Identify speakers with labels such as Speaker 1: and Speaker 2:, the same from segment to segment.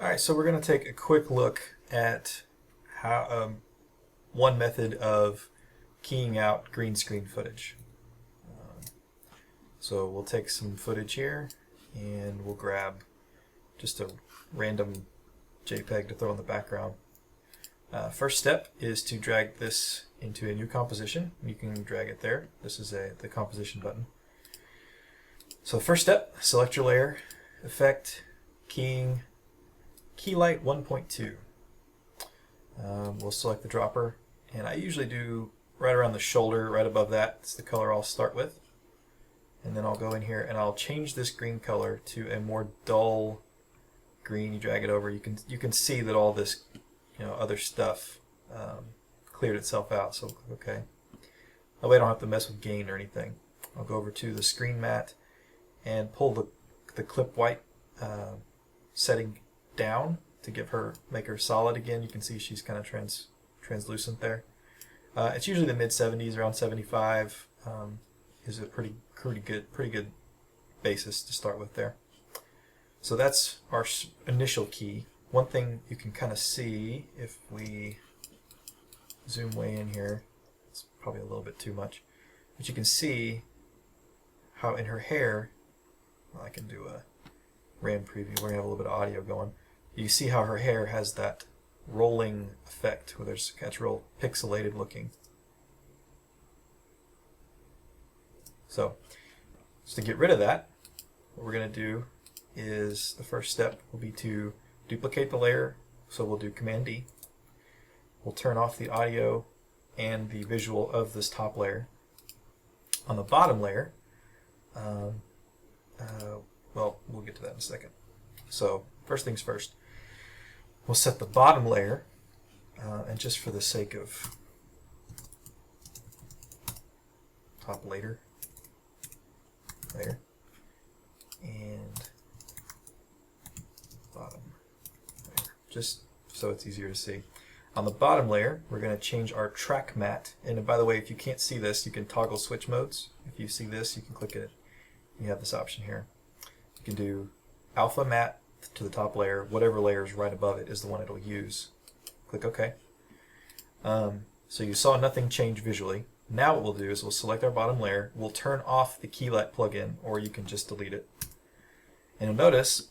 Speaker 1: All right, so we're going to take a quick look at how one method of keying out green screen footage. So we'll take some footage here and we'll grab just a random JPEG to throw in the background. First step is to drag this into a new composition. You can drag it there. This is the composition button. So first step, select your layer, effect, keying, key light 1.2. We'll select the dropper, and I usually do right around the shoulder, right above that. It's the color I'll start with. And then I'll go in here and I'll change this green color to a more dull green. You drag it over, you can see that all this other stuff cleared itself out, so click OK. That way I don't have to mess with gain or anything. I'll go over to the screen mat and pull the clip white setting down to make her solid again. You can see she's kind of translucent there. It's usually the mid 70s, around 75 is a pretty good basis to start with there. So that's our initial key. One thing you can kind of see if we zoom way in here, it's probably a little bit too much, but you can see how in her hair, well, I can do a RAM preview, we're going to have a little bit of audio going. You see how her hair has that rolling effect where it's real pixelated looking. So to get rid of that, what we're going to do is the first step will be to duplicate the layer. So we'll do Command D. We'll turn off the audio and the visual of this top layer. On the bottom layer, well, we'll get to that in a second. So first things first, we'll set the bottom layer, and just for the sake of top layer, and bottom layer, just so it's easier to see. On the bottom layer, we're going to change our track matte. And by the way, if you can't see this, you can toggle switch modes. If you see this, you can click it. You have this option here. You can do alpha matte to the top layer. Whatever layer is right above it is the one it'll use. Click OK. So you saw nothing change visually. Now what we'll do is we'll select our bottom layer. We'll turn off the Keylight plugin, or you can just delete it. And you'll notice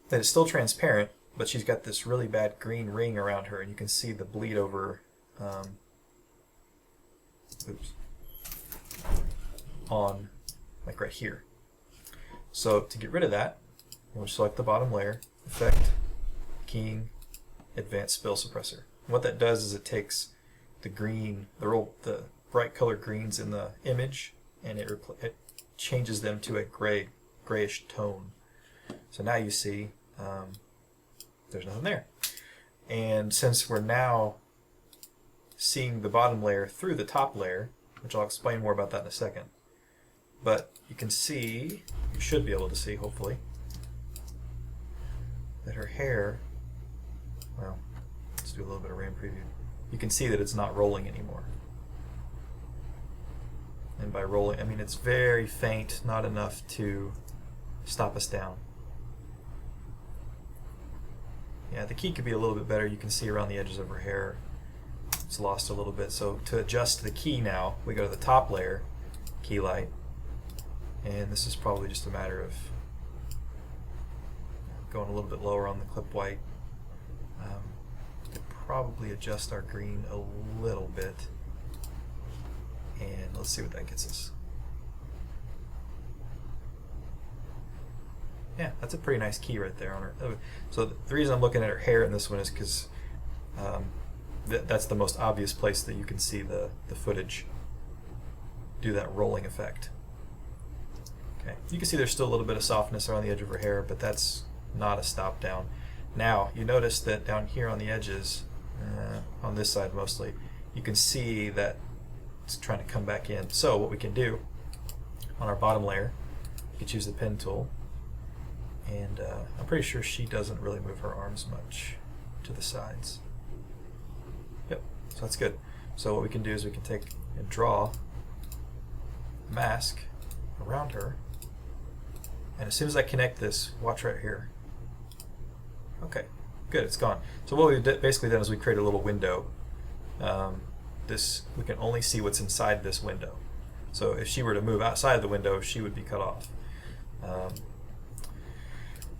Speaker 1: that it's still transparent, but she's got this really bad green ring around her, and you can see the bleed over on like right here. So to get rid of that, we'll select the bottom layer, Effect, Keying, Advanced Spill Suppressor. And what that does is it takes the green, the bright color greens in the image, and it changes them to a grayish tone. So now you see there's nothing there. And since we're now seeing the bottom layer through the top layer, which I'll explain more about that in a second, but you can see, you should be able to see hopefully, that her hair, well, let's do a little bit of RAM preview. You can see that it's not rolling anymore. And by rolling, I mean it's very faint, not enough to stop us down. Yeah, the key could be a little bit better. You can see around the edges of her hair it's lost a little bit. So to adjust the key now, we go to the top layer, key light, and this is probably just a matter of going a little bit lower on the clip white. We could probably adjust our green a little bit, and let's see what that gets us. Yeah, that's a pretty nice key right there on her. So the reason I'm looking at her hair in this one is because that's the most obvious place that you can see the footage do that rolling effect. Okay, you can see there's still a little bit of softness around the edge of her hair, but that's not a stop down. Now you notice that down here on the edges, on this side mostly, you can see that it's trying to come back in. So what we can do on our bottom layer, you can choose the pen tool, and I'm pretty sure she doesn't really move her arms much to the sides. Yep, so that's good. So what we can do is we can take and draw a mask around her, and as soon as I connect this, watch right here. Okay, good, it's gone. So what we basically done is we create a little window. We can only see what's inside this window. So if she were to move outside the window, she would be cut off.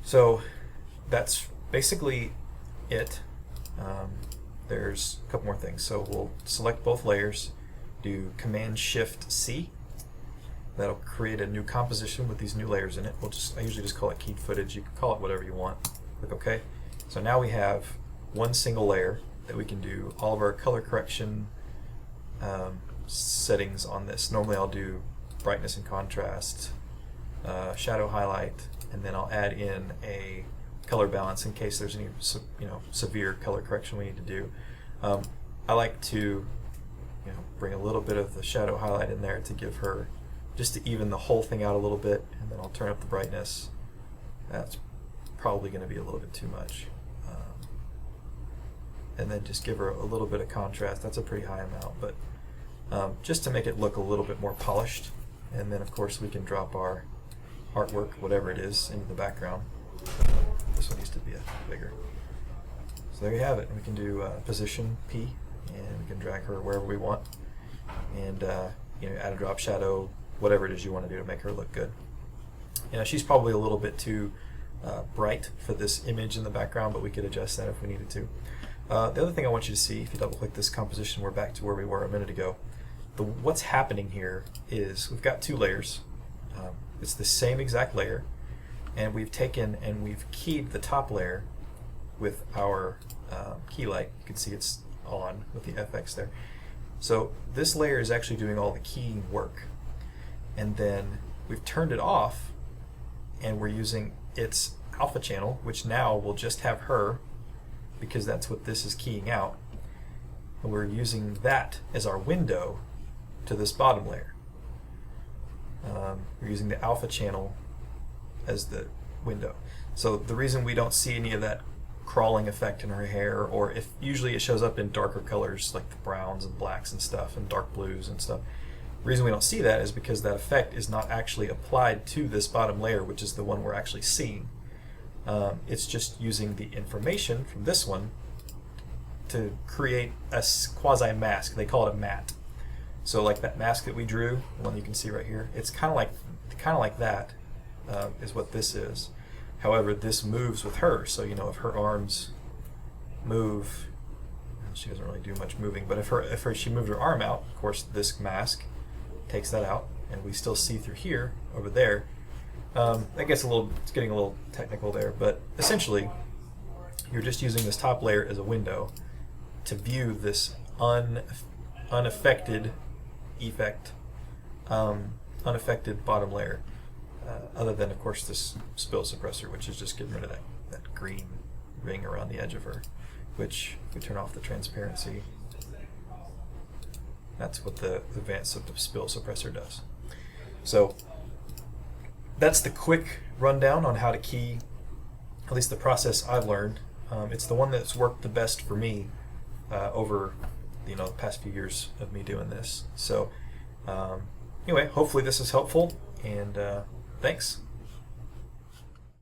Speaker 1: So that's basically it. There's a couple more things. So we'll select both layers, do Command-Shift-C. That'll create a new composition with these new layers in it. I usually just call it keyed footage. You can call it whatever you want. Click OK. So now we have one single layer that we can do all of our color correction settings on this. Normally I'll do brightness and contrast, shadow highlight, and then I'll add in a color balance in case there's any severe color correction we need to do. I like to bring a little bit of the shadow highlight in there to give her, just to even the whole thing out a little bit, and then I'll turn up the brightness. That's probably going to be a little bit too much. And then just give her a little bit of contrast. That's a pretty high amount, but just to make it look a little bit more polished. And then of course we can drop our artwork, whatever it is, into the background. This one needs to be bigger. So there you have it. We can do position P, and we can drag her wherever we want, and add a drop shadow, whatever it is you want to do to make her look good. She's probably a little bit too bright for this image in the background, but we could adjust that if we needed to. The other thing I want you to see, if you double click this composition, we're back to where we were a minute ago. What's happening here is we've got two layers. It's the same exact layer, and we've taken and we've keyed the top layer with our key light. You can see it's on with the FX there. So this layer is actually doing all the keying work, and then we've turned it off, and we're using its alpha channel, which now will just have her, because that's what this is keying out, and we're using that as our window to this bottom layer. We're using the alpha channel as the window. So the reason we don't see any of that crawling effect in her hair, or if usually it shows up in darker colors like the browns and blacks and stuff, and dark blues and stuff. The reason we don't see that is because that effect is not actually applied to this bottom layer, which is the one we're actually seeing. It's just using the information from this one to create a quasi-mask. They call it a matte. So like that mask that we drew, the one you can see right here, it's kind of like that is what this is. However, this moves with her, so if her arms move, she doesn't really do much moving, but if she moved her arm out, of course this mask takes that out, and we still see through here, over there. That gets it's getting a little technical there, but essentially you're just using this top layer as a window to view this unaffected bottom layer, other than of course this spill suppressor, which is just getting rid of that green ring around the edge of her, which if we turn off the transparency, that's what the advanced spill suppressor does. So that's the quick rundown on how to key, at least the process I've learned. It's the one that's worked the best for me over the past few years of me doing this. So anyway, hopefully this is helpful, and thanks.